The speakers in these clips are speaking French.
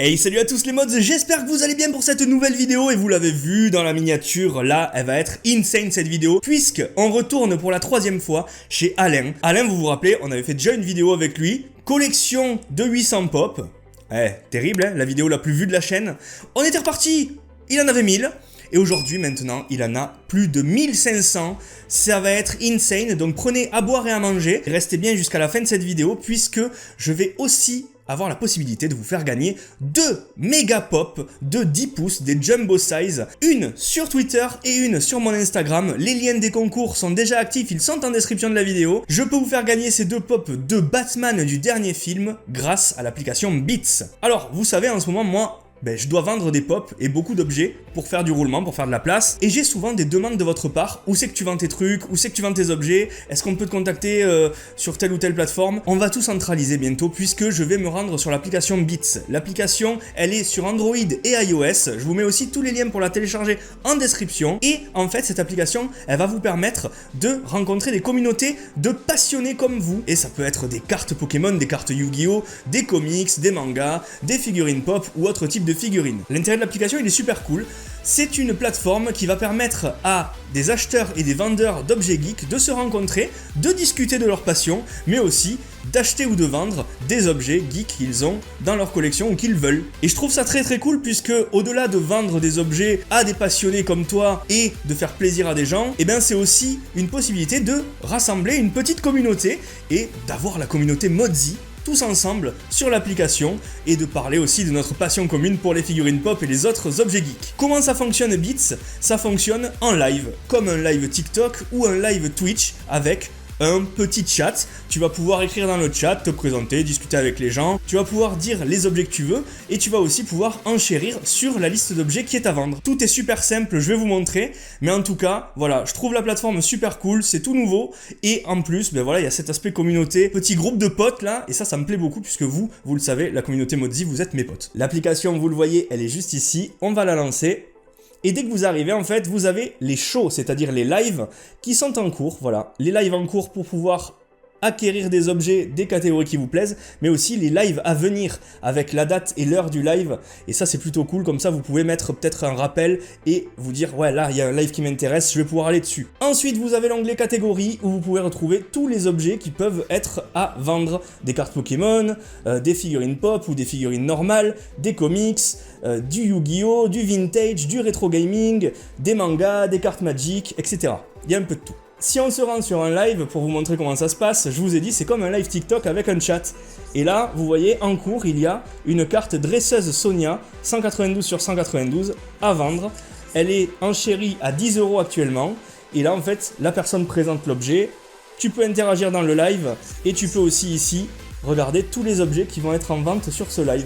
Hey, salut à tous les mods, j'espère que vous allez bien pour cette nouvelle vidéo et vous l'avez vu dans la miniature, là elle va être insane cette vidéo puisque on retourne pour la 3e fois chez Alain. Alain, vous vous rappelez, on avait fait déjà une vidéo avec lui, collection de 800 pop, terrible hein, la vidéo la plus vue de la chaîne. On était reparti, il en avait 1000 et aujourd'hui maintenant il en a plus de 1500, ça va être insane, donc prenez à boire et à manger, restez bien jusqu'à la fin de cette vidéo puisque je vais aussi avoir la possibilité de vous faire gagner 2 méga pop de 10 pouces, des jumbo size, une sur Twitter et une sur mon Instagram. Les liens des concours sont déjà actifs, ils sont en description de la vidéo. Je peux vous faire gagner ces 2 pop de Batman du dernier film grâce à l'application Beats. Alors, vous savez, en ce moment, moi, je dois vendre des pop et beaucoup d'objets pour faire du roulement, pour faire de la place. Et j'ai souvent des demandes de votre part. Où c'est que tu vends tes trucs? Où c'est que tu vends tes objets? Est-ce qu'on peut te contacter sur telle ou telle plateforme? On va tout centraliser bientôt puisque je vais me rendre sur l'application Beats. L'application, elle est sur Android et iOS. Je vous mets aussi tous les liens pour la télécharger en description. Et en fait, cette application, elle va vous permettre de rencontrer des communautés de passionnés comme vous. Et ça peut être des cartes Pokémon, des cartes Yu-Gi-Oh!, des comics, des mangas, des figurines pop ou autre type de figurines. L'intérêt de l'application, il est super cool. C'est une plateforme qui va permettre à des acheteurs et des vendeurs d'objets geeks de se rencontrer, de discuter de leur passion, mais aussi d'acheter ou de vendre des objets geeks qu'ils ont dans leur collection ou qu'ils veulent. Et je trouve ça très très cool puisque au-delà de vendre des objets à des passionnés comme toi et de faire plaisir à des gens, c'est aussi une possibilité de rassembler une petite communauté et d'avoir la communauté Modzy tous ensemble sur l'application et de parler aussi de notre passion commune pour les figurines pop et les autres objets geeks. Comment ça fonctionne Beats? Ça fonctionne en live, comme un live TikTok ou un live Twitch avec un petit chat. Tu vas pouvoir écrire dans le chat, te présenter, discuter avec les gens. Tu vas pouvoir dire les objets que tu veux et tu vas aussi pouvoir enchérir sur la liste d'objets qui est à vendre. Tout est super simple, je vais vous montrer. Mais en tout cas, voilà, je trouve la plateforme super cool, c'est tout nouveau. Et en plus, il y a cet aspect communauté, petit groupe de potes là. Et ça me plaît beaucoup puisque vous le savez, la communauté Modzy, vous êtes mes potes. L'application, vous le voyez, elle est juste ici. On va la lancer. Et dès que vous arrivez, en fait, vous avez les shows, c'est-à-dire les lives qui sont en cours, voilà. Les lives en cours pour pouvoir acquérir des objets, des catégories qui vous plaisent, mais aussi les lives à venir avec la date et l'heure du live. Et ça, c'est plutôt cool. Comme ça, vous pouvez mettre peut-être un rappel et vous dire, ouais, là, il y a un live qui m'intéresse, je vais pouvoir aller dessus. Ensuite, vous avez l'onglet catégories où vous pouvez retrouver tous les objets qui peuvent être à vendre. Des cartes Pokémon, des figurines pop ou des figurines normales, des comics, du Yu-Gi-Oh!, du vintage, du rétro gaming, des mangas, des cartes Magic, etc. Il y a un peu de tout. Si on se rend sur un live, pour vous montrer comment ça se passe, je vous ai dit, c'est comme un live TikTok avec un chat. Et là, vous voyez, en cours, il y a une carte dresseuse Sonia, 192 sur 192, à vendre. Elle est enchérie à 10 € actuellement. Et là, en fait, la personne présente l'objet. Tu peux interagir dans le live. Et tu peux aussi, ici, regarder tous les objets qui vont être en vente sur ce live.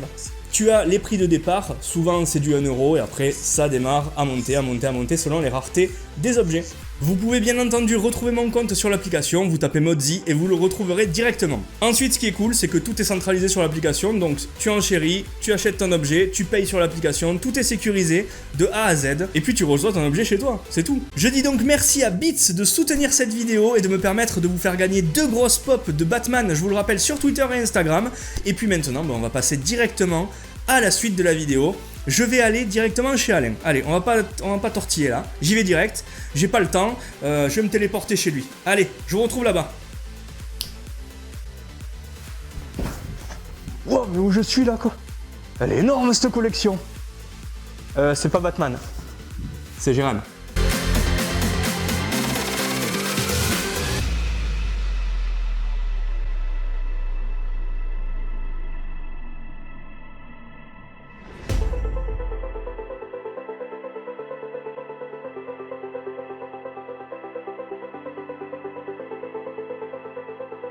Tu as les prix de départ, souvent c'est du 1 € et après ça démarre à monter selon les raretés des objets. Vous pouvez bien entendu retrouver mon compte sur l'application, vous tapez Modzy et vous le retrouverez directement. Ensuite, ce qui est cool, c'est que tout est centralisé sur l'application, donc tu enchéris, tu achètes ton objet, tu payes sur l'application, tout est sécurisé de A à Z, et puis tu reçois ton objet chez toi, c'est tout. Je dis donc merci à Beats de soutenir cette vidéo et de me permettre de vous faire gagner 2 grosses pop de Batman, je vous le rappelle, sur Twitter et Instagram. Et puis maintenant, on va passer directement à la suite de la vidéo. Je vais aller directement chez Alain. Allez, on va pas tortiller là. J'y vais direct. J'ai pas le temps. Je vais me téléporter chez lui. Allez, je vous retrouve là-bas. Wow, mais où je suis là, quoi? Elle est énorme cette collection. C'est pas Batman. C'est Jérém.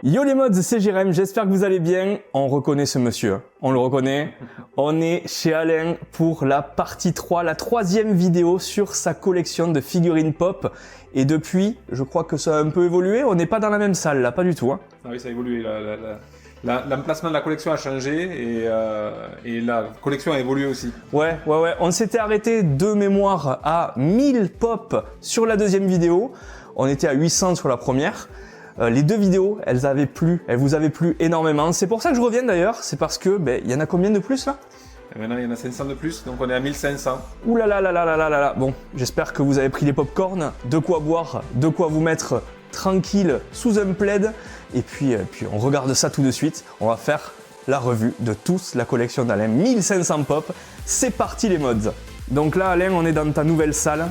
Yo les mods, c'est Jérém, j'espère que vous allez bien. On reconnaît ce monsieur, on le reconnaît. On est chez Alain pour la partie 3, la 3e vidéo sur sa collection de figurines pop. Et depuis, je crois que ça a un peu évolué, on n'est pas dans la même salle là, pas du tout. Hein. Ah oui, ça a évolué, l'emplacement de la collection a changé et la collection a évolué aussi. Ouais, on s'était arrêté de mémoire à 1000 pop sur la 2e vidéo. On était à 800 sur la première. Les 2 vidéos, elles vous avaient plu énormément. C'est pour ça que je reviens d'ailleurs, c'est parce que, il y en a combien de plus là? Et maintenant, il y en a 500 de plus, donc on est à 1500. Ouh là là là là là là là là. Bon, j'espère que vous avez pris les pop-corn, de quoi boire, de quoi vous mettre tranquille sous un plaid. Et puis on regarde ça tout de suite. On va faire la revue de tous la collection d'Alain. 1500 pop. C'est parti les mods. Donc là, Alain, on est dans ta nouvelle salle.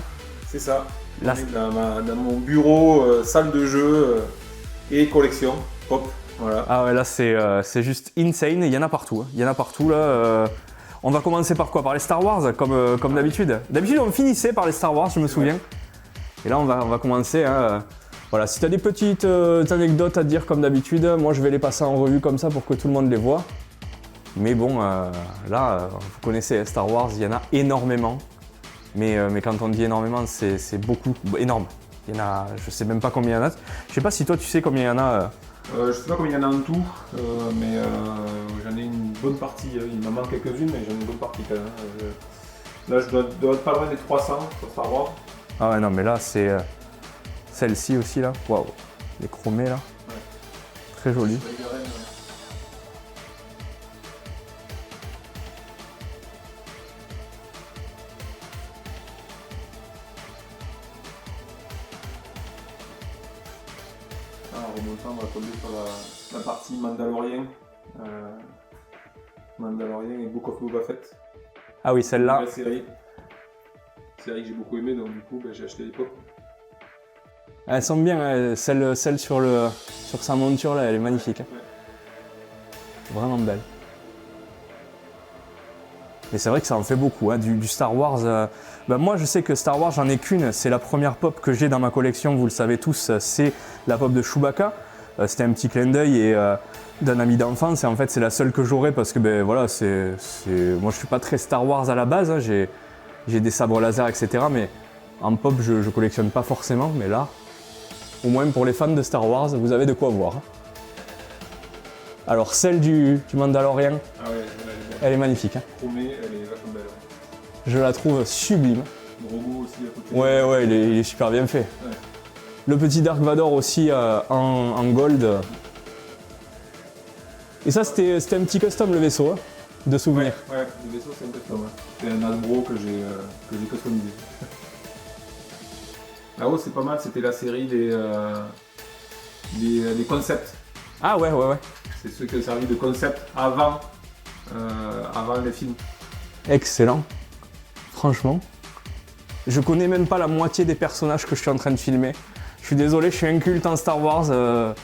C'est ça. Là, On est dans mon bureau, salle de jeu et collection pop. Voilà. Ah ouais, là c'est juste insane. Il y en a partout. Hein. Il y en a partout là. On va commencer par quoi? Par les Star Wars, comme d'habitude. D'habitude, on finissait par les Star Wars, je me souviens. Et là, on va commencer. Hein. Voilà, si tu as des petites anecdotes à dire comme d'habitude, moi je vais les passer en revue comme ça pour que tout le monde les voit. Mais bon, là, vous connaissez Star Wars, il y en a énormément. Mais quand on dit énormément, c'est beaucoup, énorme. Il y en a, je sais même pas combien il y en a. Je sais pas si toi tu sais combien il y en a. Je sais pas combien il y en a en tout, mais j'en ai une bonne partie. Il m'en manque quelques-unes, mais j'en ai une bonne partie quand même. Là, je dois être pas loin des 300 sur Star Wars. Ah ouais, non, mais là, c'est celle-ci aussi, là. Waouh, les chromés, là. Ouais. Très joli. En remontant, on va tomber sur la partie Mandalorian. Mandalorian et Book of Boba Fett. Ah oui, celle-là. La série que j'ai beaucoup aimé, donc du coup j'ai acheté les pop. Elles sont bien, hein. Celle sur sa monture, là, elle est magnifique. Hein. Ouais. Vraiment belle. Mais c'est vrai que ça en fait beaucoup, hein. Du Star Wars. Bah moi, je sais que Star Wars, j'en ai qu'une. C'est la première pop que j'ai dans ma collection, vous le savez tous. C'est la pop de Chewbacca. C'était un petit clin d'œil d'un ami d'enfance. Et en fait, c'est la seule que j'aurai parce que, ben voilà, moi, je suis pas très Star Wars à la base. Hein. J'ai des sabres laser, etc. Mais en pop, je collectionne pas forcément. Mais là, au moins pour les fans de Star Wars, vous avez de quoi voir. Alors, celle du Mandalorian, Ah ouais, elle est magnifique. Hein. Chromée, elle est vachement belle. Je la trouve sublime. Grogu aussi à côté. Ouais, il est super bien fait. Ouais. Le petit Dark Vador aussi en gold. Et ça, c'était un petit custom, le vaisseau, hein, de souvenir. Ouais, le vaisseau c'est un custom. Ouais. C'est un Hasbro que j'ai customisé. Là-haut c'est pas mal, c'était la série des concepts. Ah ouais. C'est ceux qui ont servi de concept avant les films. Excellent. Franchement. Je connais même pas la moitié des personnages que je suis en train de filmer. Je suis désolé, je suis inculte en Star Wars.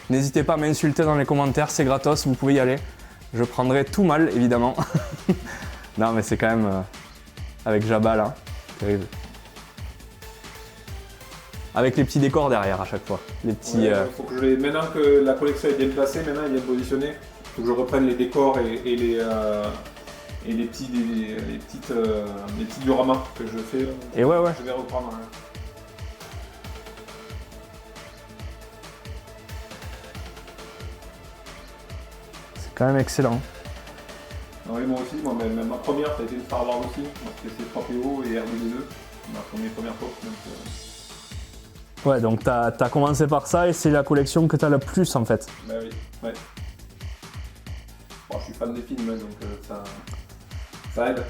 N'hésitez pas à m'insulter dans les commentaires, c'est gratos, vous pouvez y aller. Je prendrai tout mal, évidemment. Non, mais c'est quand même avec Jabba là. Terrible. Avec les petits décors derrière à chaques fois. Les petits. Faut que maintenant que la collection est bien placée, maintenant elle est bien positionnée, faut que je reprenne les décors et les petits dioramas que je fais. Et ouais. Je vais reprendre. Hein. C'est quand même excellent. Ah oui, moi aussi, ma première ça a été une Star Wars aussi. C'était C3PO et R2D2. Ma première pop. Ouais, donc t'as commencé par ça et c'est la collection que t'as le plus en fait. Bah oui, ouais. Bon, je suis fan des films, donc ça aide.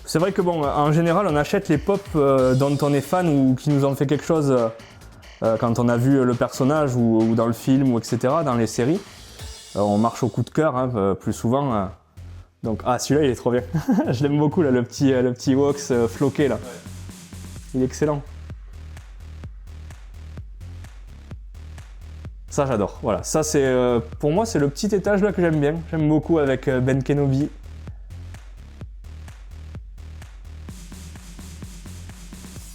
C'est vrai que bon, en général, on achète les pop dont on est fan ou qui nous ont fait quelque chose quand on a vu le personnage ou dans le film ou etc. dans les séries. On marche au coup de cœur hein, plus souvent. Donc celui-là il est trop bien. Je l'aime beaucoup là, le petit Wox floqué là. Ouais. Il est excellent. Ça j'adore. Voilà, ça c'est pour moi c'est le petit étage là que j'aime bien. J'aime beaucoup avec Ben Kenobi.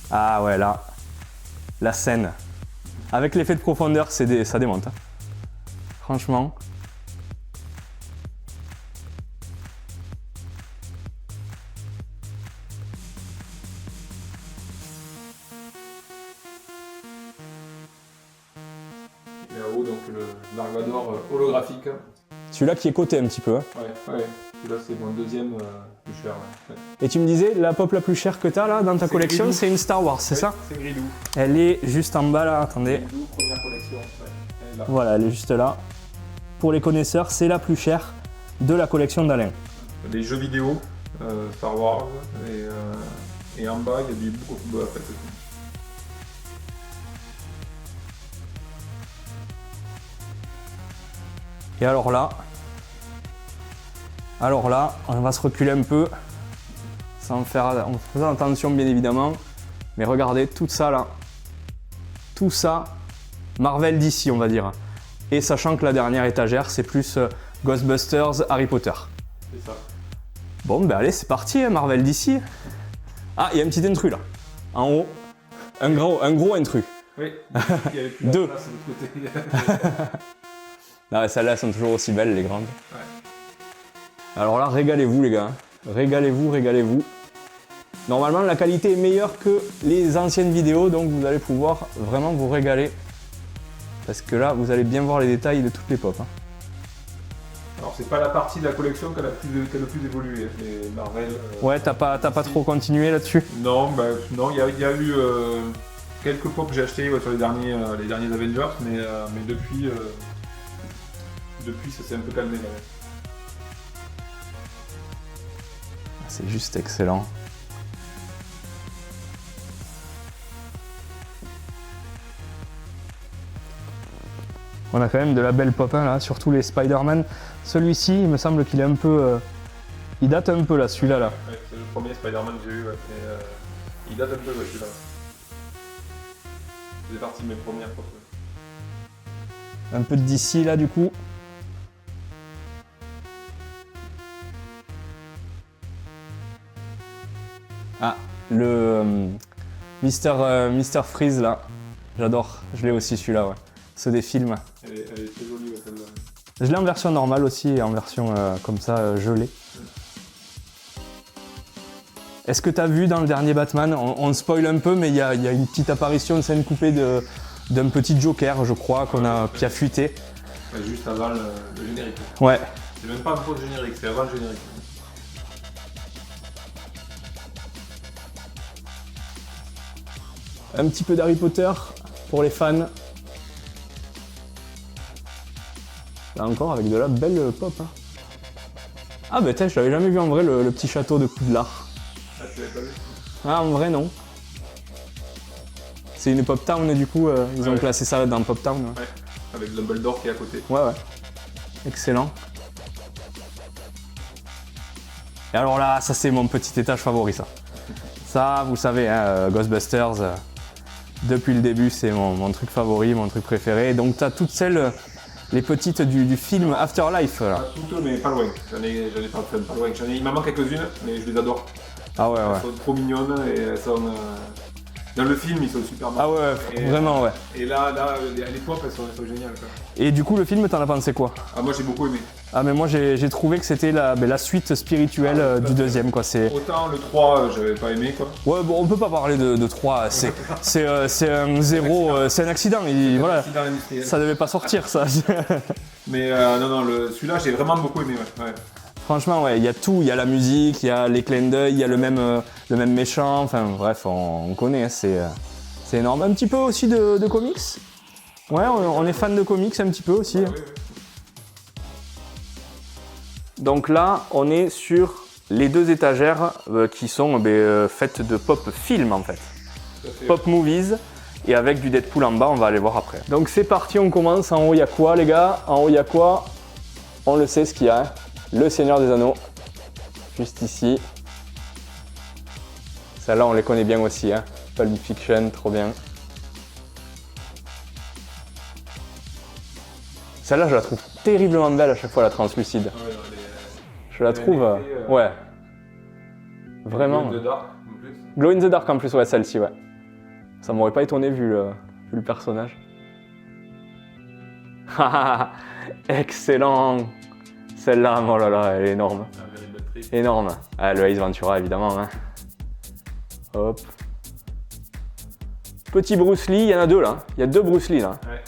Ah ouais là, la scène. Avec l'effet de profondeur, ça démonte. Hein. Franchement. Et là-haut, donc le Dark Vador holographique. Celui-là qui est coté un petit peu. Hein. Ouais. Celui-là c'est mon deuxième plus cher. Ouais. Et tu me disais, la pop la plus chère que tu as là dans ta collection, c'est une Star Wars, c'est ça? C'est Gridou. Elle est juste en bas là, attendez. Gridou, première collection. Ouais. Elle est là. Voilà, elle est juste là. Pour les connaisseurs, c'est la plus chère de la collection d'Alain. Les jeux vidéo, Star Wars, et en bas il y a du Book of Boba Fett aussi. Et alors là, on va se reculer un peu, en faisant attention bien évidemment, mais regardez tout ça là, tout ça, Marvel d'ici on va dire. Et sachant que la dernière étagère c'est plus Ghostbusters, Harry Potter. C'est ça. Bon ben allez c'est parti hein, Marvel d'ici. Ah il y a un petit intrus là, en haut, un gros intrus. Oui, il y avait plus de Deux. place de l'autre côté. Non, celles-là sont toujours aussi belles, les grandes. Ouais. Alors là, régalez-vous, les gars. Régalez-vous, régalez-vous. Normalement, la qualité est meilleure que les anciennes vidéos, donc vous allez pouvoir vraiment vous régaler. Parce que là, vous allez bien voir les détails de toutes les pop. Hein. Alors, c'est pas la partie de la collection qui a le plus évolué, les Marvel. Ouais, t'as pas trop continué là-dessus? Non, non, il y a eu quelques pop que j'ai acheté sur les derniers Avengers, mais depuis ça s'est un peu calmé là. C'est juste excellent. On a quand même de la belle pop hein, là, surtout les Spider-Man. Celui-ci, il me semble qu'il est un peu... il date un peu là, celui-là. Là. Ouais, c'est le premier Spider-Man que j'ai eu, ouais. Il date un peu, ouais, celui-là. C'est partie de mes premières pop. Ouais. Un peu de DC là du coup. Ah, le Mr. Freeze là, j'adore, je l'ai aussi celui-là, ouais. Ceux des films. Elle est très jolie, ouais, celle-là. Je l'ai en version normale aussi et en version comme ça gelée. Est-ce que t'as vu dans le dernier Batman, on spoil un peu, mais il y a une petite apparition, une scène coupée d'un petit Joker, je crois, qui a fuité. Ouais, juste avant le générique. Ouais. C'est même pas un faux générique, c'est avant le générique. Un petit peu d'Harry Potter pour les fans. Là encore avec de la belle pop. Hein. Ah bah je l'avais jamais vu en vrai le petit château de Poudlard. Ah, tu l'avais pas vu? Ah en vrai non. C'est une Pop Town du coup, ils ont placé ça dans Pop Town. Ouais, avec Dumbledore qui est à côté. Ouais. Excellent. Et alors là, ça c'est mon petit étage favori ça. Ça, vous savez, hein, Ghostbusters, depuis le début c'est mon truc favori, mon truc préféré. Donc t'as toutes celles, les petites du film Afterlife. Là. Pas toutes, mais pas loin. J'en ai pas loin. Il m'en manque quelques-unes, mais je les adore. Ah ouais. Elles sont trop mignonnes et elles sont... Dans le film, ils sont super marrants. Ah ouais, et, vraiment ouais. Et là, à l'époque, elles sont géniales. Quoi. Et du coup, le film, t'en as pensé quoi? Ah, moi j'ai beaucoup aimé. Ah mais moi j'ai trouvé que c'était la suite spirituelle du deuxième quoi. Autant le 3, j'avais pas aimé quoi. Ouais bon on peut pas parler de 3, c'est un zéro, c'est un accident, voilà. Ça devait pas sortir ça. Mais non, celui-là j'ai vraiment beaucoup aimé ouais. Franchement ouais, il y a tout, il y a la musique, il y a les clins d'œil, il y a le même méchant, enfin bref on connaît, hein, c'est énorme. Un petit peu aussi de comics. Ouais on est fan de comics un petit peu aussi. Ouais. Donc là, on est sur les deux étagères qui sont faites de pop film en fait. Pop movies et avec du Deadpool en bas, on va aller voir après. Donc c'est parti, on commence. En haut, il y a quoi les gars? En haut, il y a quoi? On le sait ce qu'il y a. Hein. Le Seigneur des Anneaux. Juste ici. Celles-là, on les connaît bien aussi. Hein. Pulp Fiction, trop bien. Celle-là, je la trouve terriblement belle à chaque fois, la translucide. Ah ouais, je la trouve, ouais. Vraiment. Glow in the Dark en plus. Glow in the Dark en plus, ouais, celle-ci, ouais. Ça m'aurait pas étonné vu le personnage. Excellent. Celle-là, oh là là, elle est énorme. Énorme. Ah, le Ace Ventura, évidemment. Hein. Hop. Petit Bruce Lee, il y en a deux là. Il y a deux Bruce Lee là. Ouais.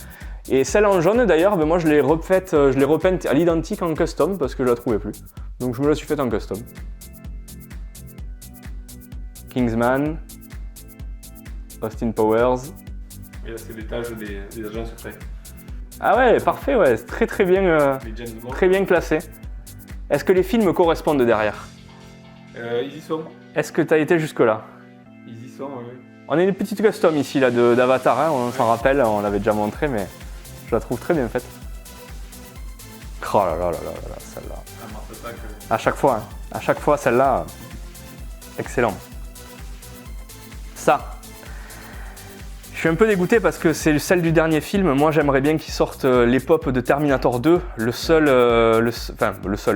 Et celle en jaune d'ailleurs, moi je l'ai repeinte à l'identique en custom parce que je la trouvais plus. Donc je me la suis faite en custom. Kingsman, Austin Powers. Et là c'est l'étage des agents secrets. Ah ouais, parfait, ouais, c'est très bien classé. Est-ce que les films correspondent derrière? Ils y sont. Est-ce que tu as été jusque-là? Ils y sont, oui. On a une petite custom ici là d'Avatar, hein, on s'en rappelle, on l'avait déjà montré, mais je la trouve très bien faite. Oh là là là là là, celle-là. À chaque fois celle-là, excellent. Ça, je suis un peu dégoûté parce que c'est celle du dernier film. Moi, j'aimerais bien qu'ils sortent les pop de Terminator 2. Le seul,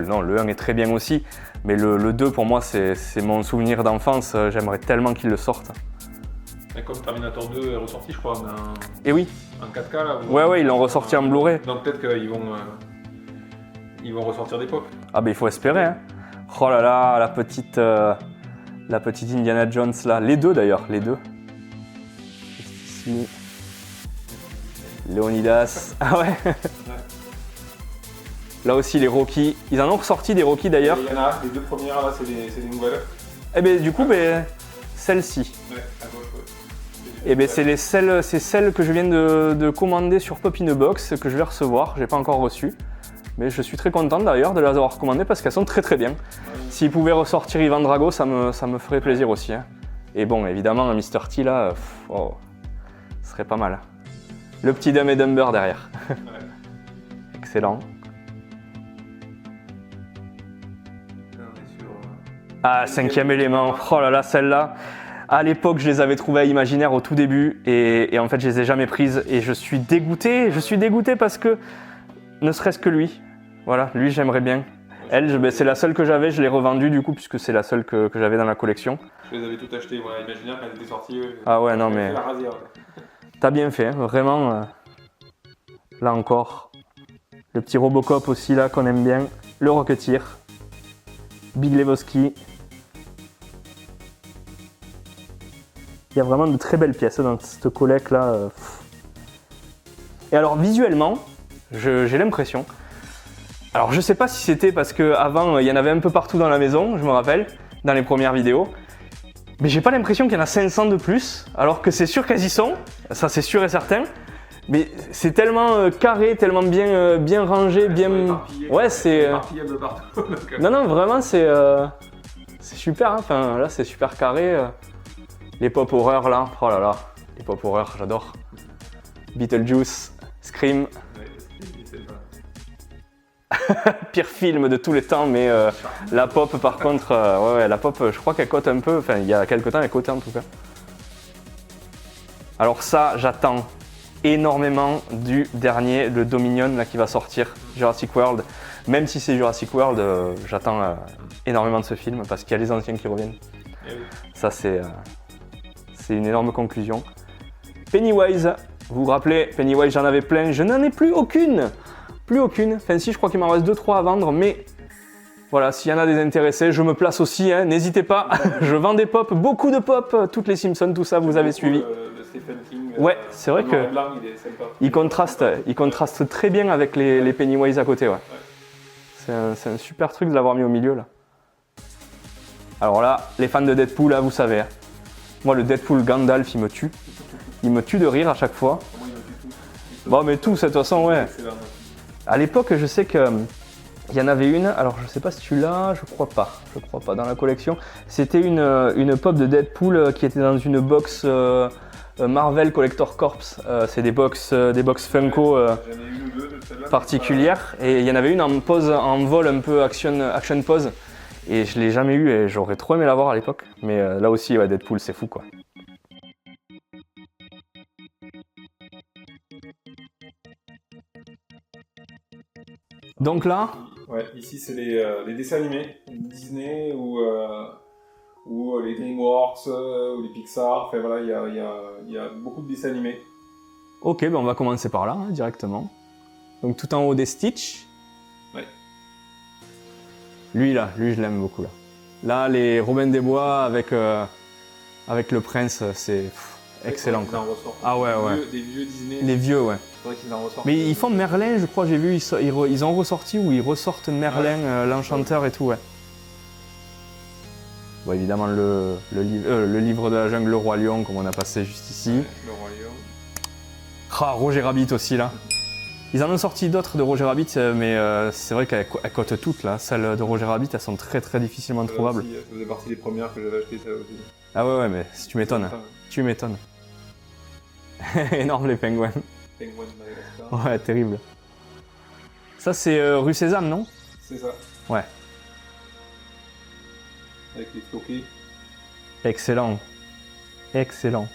non, le 1 est très bien aussi, mais le 2 pour moi c'est mon souvenir d'enfance. J'aimerais tellement qu'ils le sortent. Et comme Terminator 2 est ressorti, je crois, Et oui. En 4K là. Ouais, ils l'ont ressorti en Blu-ray. Donc peut-être qu'ils vont ressortir des pop. Ah ben il faut espérer. Hein. Oh là là, la petite Indiana Jones là. Les deux d'ailleurs, les deux. Ici. Léonidas. Ah ouais. Là aussi les Rocky. Ils en ont ressorti des Rocky d'ailleurs. Il y en a, les deux premières là, c'est des nouvelles. Eh ben du coup, celle-ci. Ouais, à gauche, ouais. Et ben c'est celles que je viens de commander sur Pop in a Box que je vais recevoir. J'ai pas encore reçu. Mais je suis très content d'ailleurs de les avoir commandées parce qu'elles sont très très bien. Ouais. S'ils pouvaient ressortir Ivan Drago, ça me ferait plaisir aussi. Hein. Et bon, évidemment, Mr. T là, ce serait pas mal. Le petit Dumb et Dumber derrière. Ouais. Excellent. Ah, cinquième élément. Oh là là, celle-là. À l'époque, je les avais trouvées à Imaginaire au tout début et en fait, je les ai jamais prises. Et je suis dégoûté. Je suis dégoûté parce que ne serait-ce que lui. Voilà, lui, j'aimerais bien. Elle, c'est la seule que j'avais. Je l'ai revendue du coup puisque c'est la seule que j'avais dans la collection. Je les avais toutes achetées. Moi, Imaginaire quand elles étaient sorties. Ah ouais, non mais. Ouais. T'as bien fait, hein, vraiment. Là encore. Le petit Robocop aussi là qu'on aime bien. Le Rocketeer. Big Lebowski. Il y a vraiment de très belles pièces dans cette collecte là. Et alors visuellement, j'ai l'impression. Alors je sais pas si c'était parce qu'avant il y en avait un peu partout dans la maison, je me rappelle, dans les premières vidéos. Mais j'ai pas l'impression qu'il y en a 500 de plus, alors que c'est sûr qu'elles y sont, ça c'est sûr et certain. Mais c'est tellement carré, tellement bien rangé, bien. Ouais, c'est. Non, vraiment c'est super, hein. Enfin là c'est super carré. Les pop horreur là, oh là là, les pop horreur, j'adore. Beetlejuice, Scream. Pire film de tous les temps, mais la pop par contre, ouais, la pop, je crois qu'elle cote un peu, enfin il y a quelques temps elle cotait en tout cas. Alors ça, j'attends énormément du dernier, le Dominion là qui va sortir, Jurassic World. Même si c'est Jurassic World, j'attends énormément de ce film parce qu'il y a les anciens qui reviennent. Ça c'est une énorme conclusion. Pennywise, vous vous rappelez, Pennywise j'en avais plein, je n'en ai plus aucune. Enfin si, je crois qu'il m'en reste 2-3 à vendre, mais voilà, s'il y en a des intéressés, je me place aussi, hein, n'hésitez pas. Je vends des pop, beaucoup de pop, toutes les Simpsons, tout ça, vous avez suivi. Le Stephen King, ouais, c'est vrai que il contraste très bien avec les Pennywise à côté. Ouais. C'est un super truc de l'avoir mis au milieu là. Alors là, les fans de Deadpool, là, vous savez. Hein. Moi, le Deadpool Gandalf, il me tue. Il me tue de rire à chaque fois. Bon, mais tout, de toute façon, ouais. À l'époque, je sais qu'il y en avait une, alors je sais pas si tu l'as, je crois pas dans la collection. C'était une pop de Deadpool qui était dans une box Marvel Collector Corps. C'est des box Funko particulières. Et il y en avait une en vol un peu action pose. Et je l'ai jamais eu et j'aurais trop aimé l'avoir à l'époque. Mais là aussi, ouais, Deadpool, c'est fou quoi. Donc là, ouais, ici c'est les dessins animés Disney ou les DreamWorks ou les Pixar. Enfin voilà, il y a beaucoup de dessins animés. Ok, ben on va commencer par là, hein, directement. Donc tout en haut des Stitch. Ouais. Lui je l'aime beaucoup là. Là, les Robin des Bois avec le prince, c'est excellent. Quoi. Ah ouais. Des vieux Disney. Les vieux, ouais. C'est vrai qu'ils en ressortent. Mais ils font Merlin, je crois, j'ai vu, ils ont ressorti ou ils ressortent Merlin, l'Enchanteur et tout, ouais. Bon, évidemment, le livre de la jungle, le Roi Lion, comme on a passé juste ici. Ouais, le Roi Lion. Ah, Roger Rabbit aussi, là. Ils en ont sorti d'autres de Roger Rabbit, mais c'est vrai qu'elles cotent toutes là. Celles de Roger Rabbit, elles sont très difficilement trouvables. Aussi, ça faisait partie des premières que j'avais achetées, ça aussi. Ah ouais, mais tu m'étonnes. Tu m'étonnes. Énorme les pingouins. Penguin de Madagascar. Ouais, terrible. Ça c'est rue Sésame, non? C'est ça. Ouais. Avec les floqués. Excellent. Excellent.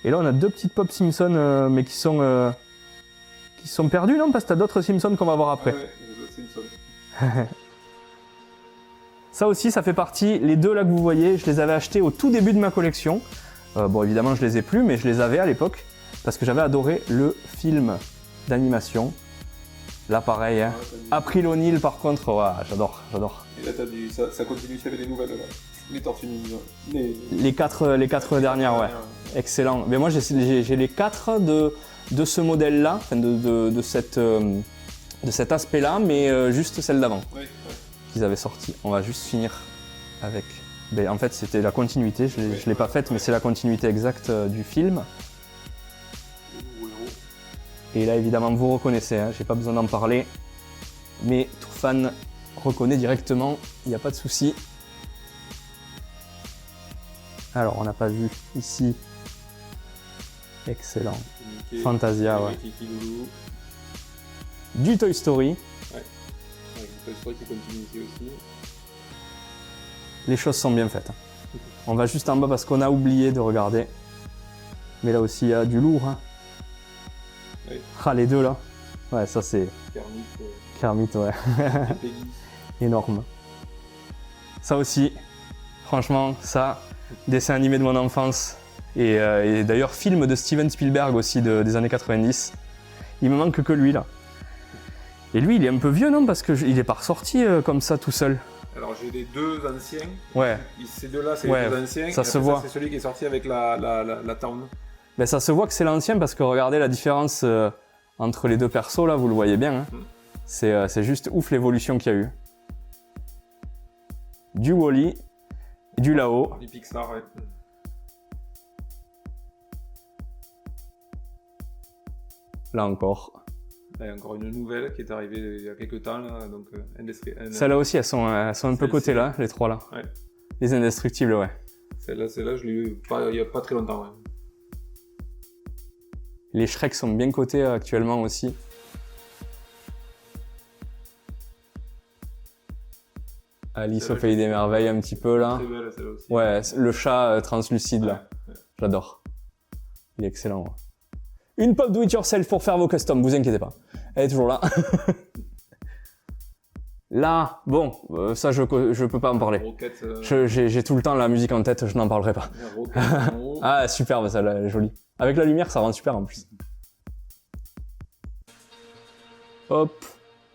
Et là on a deux petites Pop Simpson, mais qui sont perdus, non? Parce que t'as d'autres Simpsons qu'on va voir après. Ah ouais, les autres Simpsons. Ça aussi, ça fait partie, les deux là que vous voyez, je les avais achetés au tout début de ma collection. Bon, évidemment, je les ai plus, mais je les avais à l'époque, parce que j'avais adoré le film d'animation. Là, pareil, hein. April O'Neil, par contre, ouais, j'adore. Et là, ça continue, ça fait des nouvelles, là. Les Tortues Ninja. Les quatre dernières, ouais. Excellent. Mais moi, j'ai les 4 de ce modèle-là, enfin, de cet aspect-là, mais juste celle d'avant. Oui, Qu'ils avaient sorti. On va juste finir avec... Ben, en fait, c'était la continuité, je ne l'ai pas faite, mais c'est la continuité exacte du film. Et là, évidemment, vous reconnaissez, hein, j'ai pas besoin d'en parler. Mais tout fan reconnaît directement, il n'y a pas de souci. Alors, on n'a pas vu ici. Excellent. Fantasia, ouais. Du Toy Story. Toy Story qui continue ici aussi. Les choses sont bien faites. On va juste en bas parce qu'on a oublié de regarder. Mais là aussi, il y a du lourd. Hein. Oui. Ah, les deux là. Ouais, ça c'est... Kermit, ouais. Énorme. Ça aussi, franchement, ça, dessin animé de mon enfance. Et d'ailleurs, film de Steven Spielberg aussi des années 90. Il me manque que lui là. Et lui, il est un peu vieux, non? Parce qu'il est pas ressorti comme ça tout seul. Alors j'ai les deux anciens. Ouais. Ces deux-là, c'est ouais, les deux anciens. Ça se voit. C'est celui qui est sorti avec la Town. Ben, ça se voit que c'est l'ancien parce que regardez la différence entre les deux persos là, vous le voyez bien. Hein. C'est juste ouf l'évolution qu'il y a eu. Du Wall-E, du Lao. Du Pixar, ouais. Là encore. Il y a encore une nouvelle qui est arrivée il y a quelques temps, là, donc celles-là aussi, elles sont un peu cotées là, les trois là. Ouais. Les Indestructibles, ouais. Celle-là, je l'ai eu il n'y a pas très longtemps. Ouais. Les Shrek sont bien cotés actuellement aussi. Alice au Pays des Merveilles un petit peu là. C'est belle celle-là aussi. Ouais, le chat translucide là. Ouais. J'adore. Il est excellent. Ouais. Une pop do it yourself pour faire vos customs, vous inquiétez pas. Elle est toujours là. Là, bon, ça je peux pas en parler. Rocket, j'ai tout le temps la musique en tête, je n'en parlerai pas. Rocket, ah, superbe, ça, elle est jolie. Avec la lumière, ça rend super en plus. Hop,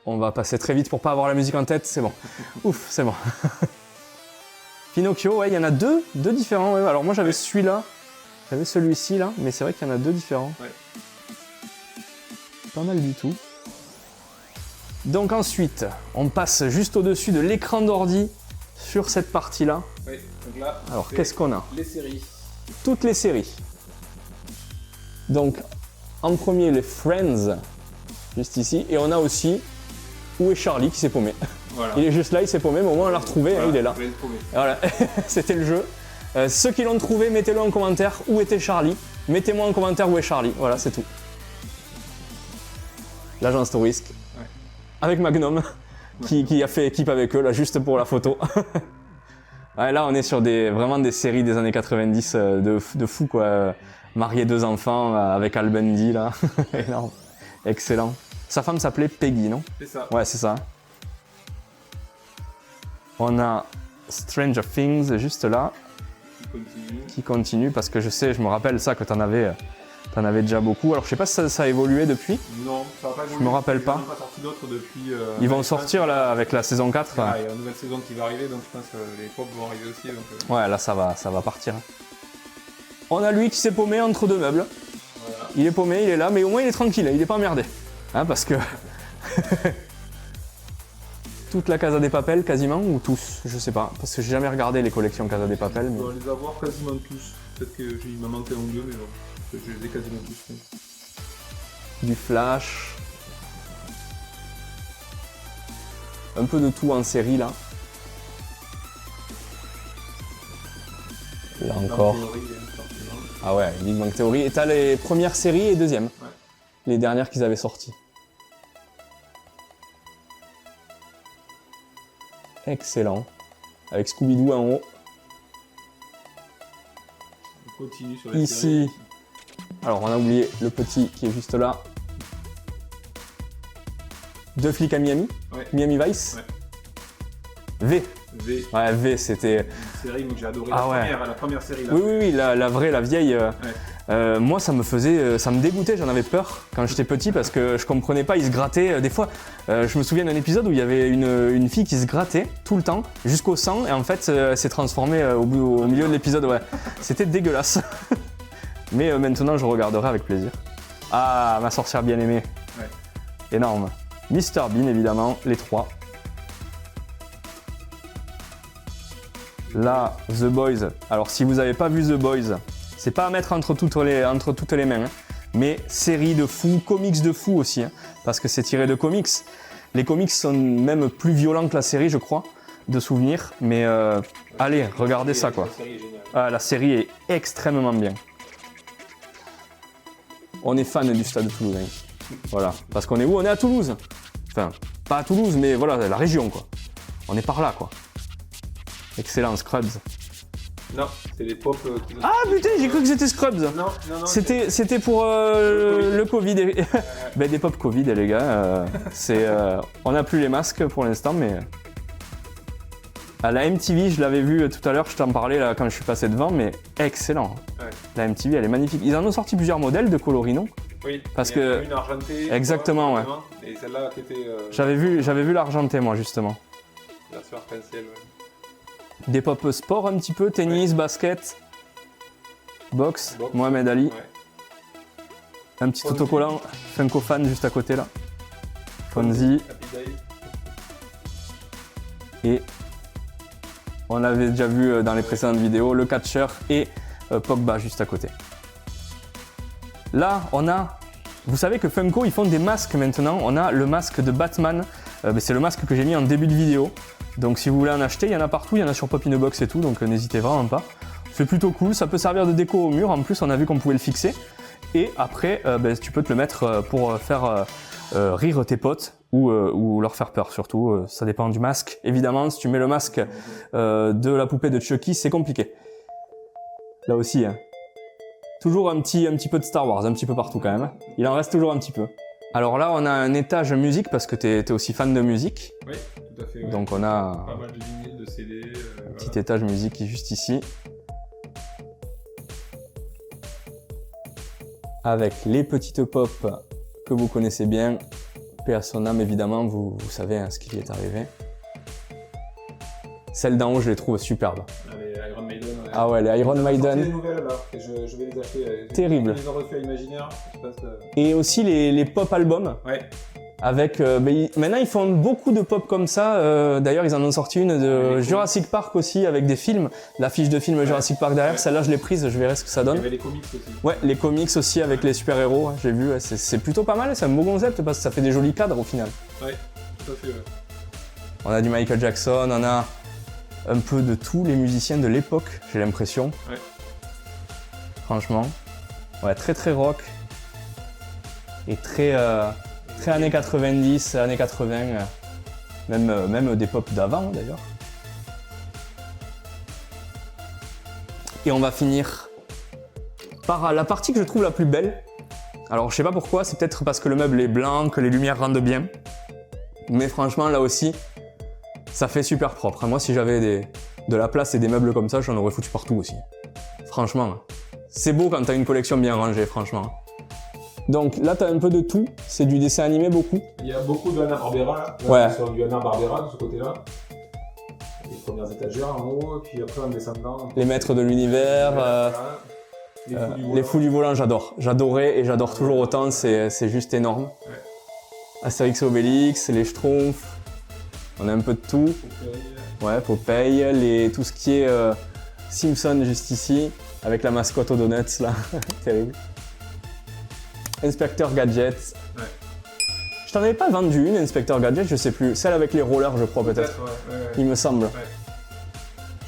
on va passer très vite pour pas avoir la musique en tête, c'est bon. Ouf, c'est bon. Pinocchio, ouais, il y en a deux différents. Ouais. Alors moi j'avais celui-là, j'avais celui-ci là, mais c'est vrai qu'il y en a deux différents. Ouais. Pas mal du tout. Donc ensuite, on passe juste au-dessus de l'écran d'ordi sur cette partie-là. Oui, donc là, alors qu'est-ce qu'on a? Les séries. Toutes les séries. Donc en premier les Friends, juste ici, et on a aussi Où est Charlie qui s'est paumé. Voilà. Il est juste là, il s'est paumé, mais au moins on l'a retrouvé, voilà, hein, il est là. Voilà, c'était le jeu. Ceux qui l'ont trouvé, mettez-le en commentaire où était Charlie. Mettez-moi en commentaire où est Charlie, voilà, c'est tout. L'agence Touriste. Ouais. Avec Magnum, qui a fait équipe avec eux, là, juste pour la photo. Ouais, là, on est sur vraiment des séries des années 90 de fou, quoi. Marié 2 enfants avec Al Bundy, là. Énorme. Excellent. Sa femme s'appelait Peggy, non? C'est ça. Ouais, c'est ça. On a Stranger Things juste là. Qui continue, parce que je me rappelle ça, que t'en avais déjà beaucoup. Alors je sais pas si ça a évolué depuis. Non, ça n'a pas évolué. Je me rappelle pas. Ils n'ont pas sorti d'autres depuis. Ils vont sortir là avec la saison 4. Il y a une nouvelle saison qui va arriver, donc je pense que les pop vont arriver aussi. Donc, ouais, là ça va partir. On a lui qui s'est paumé entre deux meubles. Voilà. Il est paumé, il est là, mais au moins il est tranquille, il est pas emmerdé. Hein, parce que... Toute la Casa des Papel quasiment, ou tous, je sais pas, parce que j'ai jamais regardé les collections Casa des Papel. Mais... On va les avoir quasiment tous. Peut-être qu'il m'a manqué un ou deux, mais bon, je les ai quasiment tous. Du Flash, un peu de tout en série là. Là encore. Ah ouais, Big Bang Theory. Et t'as les premières séries et deuxièmes. Ouais. Les dernières qu'ils avaient sorties. Excellent. Avec Scooby-Doo en haut. On continue sur les Ici. séries. Alors on a oublié le petit qui est juste là. Deux flics à Miami. Ouais. Miami Vice. Ouais. V. V, Ouais, V c'était... une série que j'ai adoré. Ah ouais. La première série. Là. Oui, la vraie, la vieille. Moi, ça me dégoûtait, j'en avais peur quand j'étais petit parce que je comprenais pas, ils se grattaient. Des fois, je me souviens d'un épisode où il y avait une fille qui se grattait tout le temps jusqu'au sang et en fait, elle s'est transformée au milieu de l'épisode. Ouais, c'était dégueulasse. Mais maintenant, je regarderai avec plaisir. Ah, ma sorcière bien aimée. Ouais. Énorme. Mr Bean, évidemment, les trois. Là, The Boys. Alors, si vous n'avez pas vu The Boys, c'est pas à mettre entre toutes les mains, hein. Mais série de fous, comics de fous aussi, hein, parce que c'est tiré de comics. Les comics sont même plus violents que la série, je crois, de souvenirs. Mais allez, regardez ça, quoi. La série est géniale. Ah, la série est extrêmement bien. On est fan du Stade de Toulouse, hein. Voilà. Parce qu'on est où? On est à Toulouse. Enfin, pas à Toulouse, mais voilà, la région, quoi. On est par là, quoi. Excellent, Scrubs. Non, c'est les pop. Ah putain, j'ai cru que c'était Scrubs. Non. C'était pour le Covid. Ben, des pop Covid, les gars. On n'a plus les masques pour l'instant, mais à la MTV, je l'avais vu tout à l'heure. Je t'en parlais là quand je suis passé devant, mais excellent. Ouais. La MTV, elle est magnifique. Ils en ont sorti plusieurs modèles de Colorino. Oui. Parce il y en a que- une argentée. Exactement, ouais. Et celle-là qui était. J'avais vu l'argenté, moi, justement. Version arc-en-ciel, ouais. Des pop sport un petit peu, tennis, basket, boxe, Mohamed Ali. Ouais. Un petit Fonzie. autocollant Funko Fan juste à côté là. Fonzie. Happy Days. Et on avait déjà vu dans les précédentes vidéos le catcheur et Pogba juste à côté. Là, on a... Vous savez que Funko, ils font des masques maintenant. On a le masque de Batman. C'est le masque que j'ai mis en début de vidéo. Donc si vous voulez en acheter, il y en a partout. Il y en a sur Pop in a Box et tout. Donc n'hésitez vraiment pas. C'est plutôt cool. Ça peut servir de déco au mur. En plus, on a vu qu'on pouvait le fixer. Et après, tu peux te le mettre pour faire rire tes potes ou leur faire peur surtout. Ça dépend du masque. Évidemment, si tu mets le masque de la poupée de Chucky, c'est compliqué. Là aussi, hein. Toujours un petit peu de Star Wars, un petit peu partout quand même. Il en reste toujours un petit peu. Alors là, on a un étage musique parce que t'es aussi fan de musique. Oui, tout à fait. Ouais. Donc on a Pas mal de vinyles, de CD. un petit étage musique qui est juste ici. Avec les petites pop que vous connaissez bien. Paix à son âme, évidemment, vous savez hein, ce qui lui est arrivé. Celles d'en haut, je les trouve superbes. Les Iron Maiden. Ouais. Ah ouais, les Iron Ils ont sorti Maiden. des nouvelles là, et je vais les acheter. Terrible. Ils les ont reçus à Imaginaire. Je pense, Et aussi les pop albums. Ouais. Avec, maintenant ils font beaucoup de pop comme ça. D'ailleurs, ils en ont sorti une de Jurassic Park aussi avec des films. L'affiche de film Jurassic Park derrière. Ouais. Celle-là, je l'ai prise. Je verrai ce que ça Il y donne. avait les comics aussi. Ouais, les comics aussi avec les super-héros. J'ai vu. Ouais, c'est plutôt pas mal. C'est un beau concept parce que ça fait des jolis cadres au final. Ouais, tout à fait. Ouais. On a du Michael Jackson. On a un peu de tous les musiciens de l'époque. J'ai l'impression. Ouais. Franchement. Ouais, très très rock. Et très années 90, années 80, même des pop d'avant d'ailleurs. Et on va finir par la partie que je trouve la plus belle. Alors je sais pas pourquoi, c'est peut-être parce que le meuble est blanc, que les lumières rendent bien. Mais franchement là aussi, ça fait super propre. Moi si j'avais de la place et des meubles comme ça, j'en aurais foutu partout aussi. Franchement, c'est beau quand t'as une collection bien rangée, franchement. Donc là, t'as un peu de tout. C'est du dessin animé beaucoup. Il y a beaucoup de Hanna-Barbera là. Ouais. Sur du Hanna-Barbera de ce côté-là. Les premières étagères en haut, puis après en descendant. Les maîtres de l'univers, Voilà. les fous du volant, j'adore. J'adorais et j'adore toujours autant. C'est juste énorme. Ouais. Astérix et Obélix, les Schtroumpfs. On a un peu de tout. Ouais, Popeye, tout ce qui est Simpson juste ici, avec la mascotte aux donuts là. Terrible. Inspecteur Gadget. Ouais. Je t'en avais pas vendu une, Inspecteur Gadget, je sais plus. Celle avec les rollers, je crois, peut-être. Ouais. Il me semble.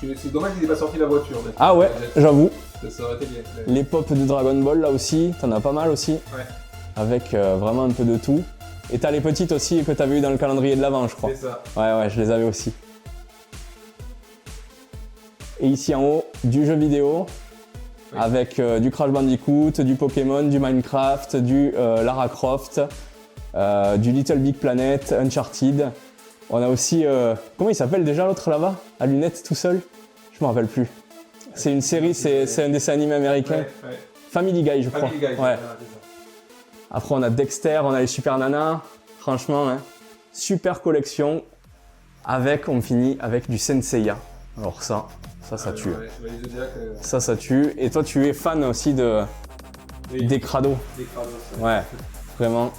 C'est dommage qu'il n'ait pas sorti la voiture. Ah ouais, j'avoue. Ça aurait été bien. Les pop de Dragon Ball, là aussi, t'en as pas mal aussi. Ouais. Avec vraiment un peu de tout. Et t'as les petites aussi que t'avais eu dans le calendrier de l'avant, je crois. C'est ça. Ouais, je les avais aussi. Et ici en haut, du jeu vidéo. Oui. Avec du Crash Bandicoot, du Pokémon, du Minecraft, du Lara Croft, du Little Big Planet, Uncharted. On a aussi, comment il s'appelle déjà l'autre là-bas? À lunettes tout seul? Je me rappelle plus. C'est une série, c'est un dessin animé américain. Ouais. Family Guy, je crois. Family Guy, ouais. Après, on a Dexter, on a les Super Nana. Franchement, hein, super collection. On finit avec du Senseiya. Alors ça tue. Ça tue. Et toi, tu es fan aussi des crados. Des crados, ouais, vraiment.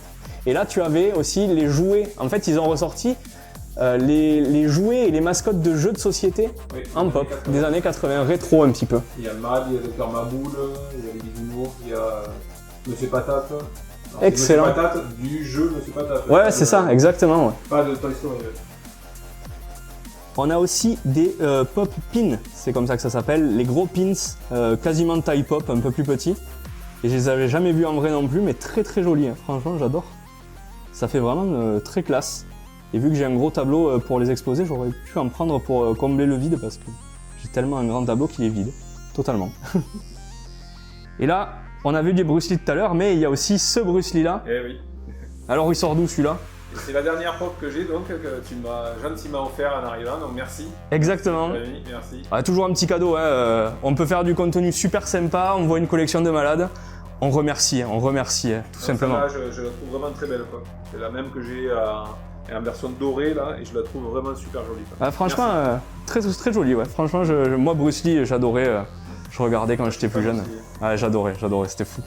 Et là, tu avais aussi les jouets. En fait, ils ont ressorti les jouets et les mascottes de jeux de société en pop, des années 80, rétro un petit peu. Il y a Mad, il y a Dr Maboul, il y a les bisounours, il y a Monsieur Patate. Alors, excellent. Monsieur Patate du jeu Monsieur Patate. Ouais, c'est ça, exactement. Ouais. Pas de Toy Story. On a aussi des pop pins, c'est comme ça que ça s'appelle, les gros pins quasiment de taille pop, un peu plus petits. Et je les avais jamais vus en vrai non plus, mais très très jolis, hein. Franchement j'adore. Ça fait vraiment très classe. Et vu que j'ai un gros tableau pour les exposer, j'aurais pu en prendre pour combler le vide parce que j'ai tellement un grand tableau qu'il est vide, totalement. Et là, on a vu du Bruce Lee tout à l'heure, mais il y a aussi ce Bruce Lee là. Eh oui. Alors il sort d'où celui-là? C'est la dernière pop que j'ai donc, que tu m'as gentiment offert en arrivant, donc merci. Exactement. Oui, merci. Ah, toujours un petit cadeau, hein. On peut faire du contenu super sympa, on voit une collection de malades. On remercie, tout simplement. Là, je la trouve vraiment très belle, quoi. C'est la même que j'ai en version dorée là, et je la trouve vraiment super jolie. Ah, franchement, très jolie, ouais. Franchement, moi Bruce Lee, j'adorais. Je regardais quand j'étais plus jeune. Ouais, j'adorais, c'était fou.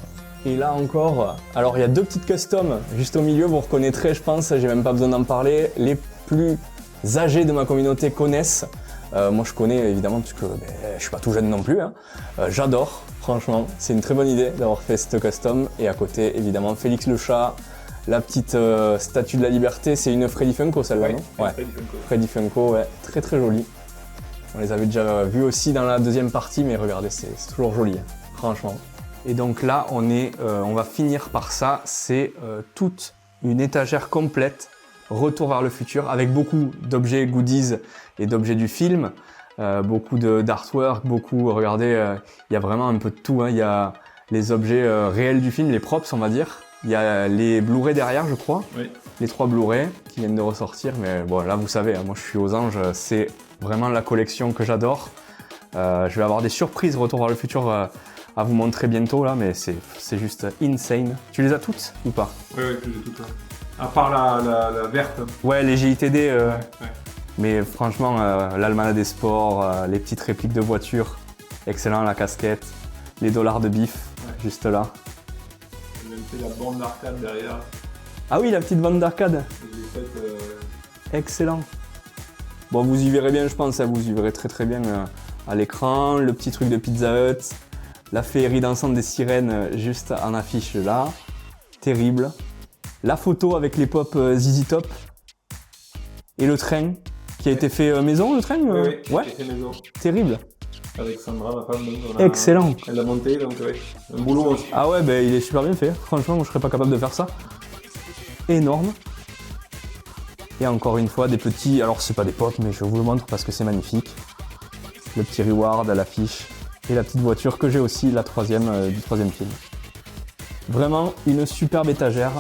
Et là encore, alors il y a deux petites customs juste au milieu, vous reconnaîtrez je pense, j'ai même pas besoin d'en parler. Les plus âgés de ma communauté connaissent. Moi je connais évidemment parce que je suis pas tout jeune non plus. Hein. J'adore, franchement, c'est une très bonne idée d'avoir fait cette custom. Et à côté évidemment Félix le chat, la petite statue de la liberté, c'est une Freddy Funko celle-là, oui, non? Ouais, Freddy Funko, ouais, très jolie. On les avait déjà vus aussi dans la deuxième partie, mais regardez, c'est toujours joli, hein, franchement. Et donc là, on va finir par ça, c'est toute une étagère complète, Retour vers le futur, avec beaucoup d'objets goodies et d'objets du film, beaucoup d'artwork, regardez, il y a vraiment un peu de tout, hein. Il y a les objets réels du film, les props on va dire, il y a les Blu-ray derrière je crois, oui. Les 3 Blu-ray qui viennent de ressortir, mais bon là vous savez, hein, moi je suis aux anges, c'est vraiment la collection que j'adore. Je vais avoir des surprises Retour vers le futur à vous montrer bientôt là, mais c'est juste insane. Tu les as toutes ou pas? Oui, je les ai toutes. À part la verte. Ouais, les GITD. Ouais. Mais franchement, l'Almanach des sports, les petites répliques de voitures, excellent, la casquette, les dollars de bif, juste là. J'ai même fait la bande d'arcade derrière. Ah oui, la petite bande d'arcade. Excellent. Bon, vous y verrez bien, je pense, hein, vous y verrez très bien à l'écran, le petit truc de Pizza Hut. La féerie dansante des sirènes juste en affiche là, terrible. La photo avec les pop ZZ Top. Et le train qui a été fait maison, le train? Oui, ouais. Fait maison. Terrible. Avec Sandra, ma femme. Excellent. Elle l'a monté, donc ouais. Un boulot aussi. Ah ouais, bah, il est super bien fait. Franchement, moi je serais pas capable de faire ça. Énorme. Et encore une fois, des petits... Alors c'est pas des pop, mais je vous le montre parce que c'est magnifique. Le petit reward à l'affiche. Et la petite voiture que j'ai aussi, la troisième du troisième film. Vraiment une superbe étagère.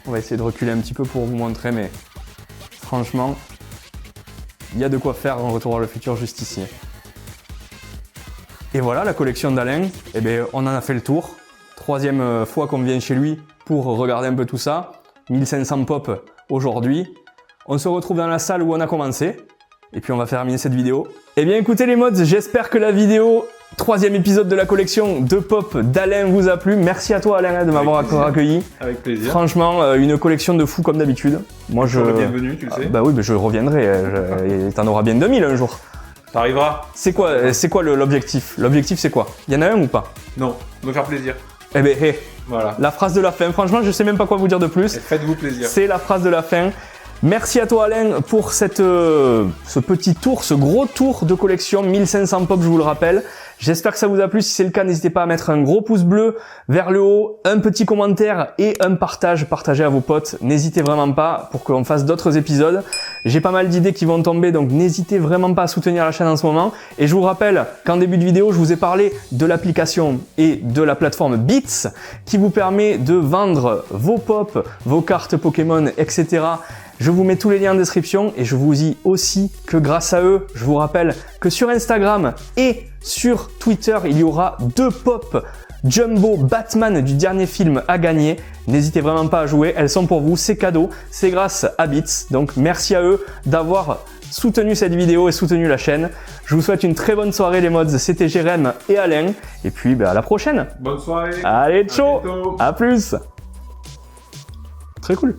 On va essayer de reculer un petit peu pour vous montrer, mais franchement, il y a de quoi faire en Retour vers le futur juste ici. Et voilà, la collection d'Alain, eh bien, on en a fait le tour. Troisième fois qu'on vient chez lui pour regarder un peu tout ça. 1500 pop aujourd'hui. On se retrouve dans la salle où on a commencé. Et puis on va terminer cette vidéo. Eh bien écoutez les mods, j'espère que la vidéo, troisième épisode de la collection de pop d'Alain vous a plu. Merci à toi Alain de m'avoir accueilli. Avec plaisir. Franchement, une collection de fous comme d'habitude. Moi je... Bienvenue, tu le sais. Bah oui, mais je reviendrai. T'en auras bien 2000 un jour. T'arriveras. C'est quoi l'objectif? L'objectif c'est quoi? Il y en a un ou pas? Non, me faire plaisir. Eh ben, hey, Voilà. la phrase de la fin, franchement, je sais même pas quoi vous dire de plus. Et faites-vous plaisir. C'est la phrase de la fin. Merci à toi Alain pour ce petit tour, ce gros tour de collection, 1500 pop je vous le rappelle. J'espère que ça vous a plu, si c'est le cas n'hésitez pas à mettre un gros pouce bleu vers le haut, un petit commentaire et un partage, partagez à vos potes, n'hésitez vraiment pas pour qu'on fasse d'autres épisodes. J'ai pas mal d'idées qui vont tomber donc n'hésitez vraiment pas à soutenir la chaîne en ce moment. Et je vous rappelle qu'en début de vidéo je vous ai parlé de l'application et de la plateforme Beats qui vous permet de vendre vos pop, vos cartes Pokémon, etc. Je vous mets tous les liens en description et je vous dis aussi que grâce à eux, je vous rappelle que sur Instagram et sur Twitter, il y aura 2 pop Jumbo Batman du dernier film à gagner. N'hésitez vraiment pas à jouer, elles sont pour vous, c'est cadeau, c'est grâce à Beats. Donc merci à eux d'avoir soutenu cette vidéo et soutenu la chaîne. Je vous souhaite une très bonne soirée les mods, c'était Jérém et Alain. Et puis à la prochaine. Bonne soirée. Allez, ciao, bientôt. à plus. Très cool.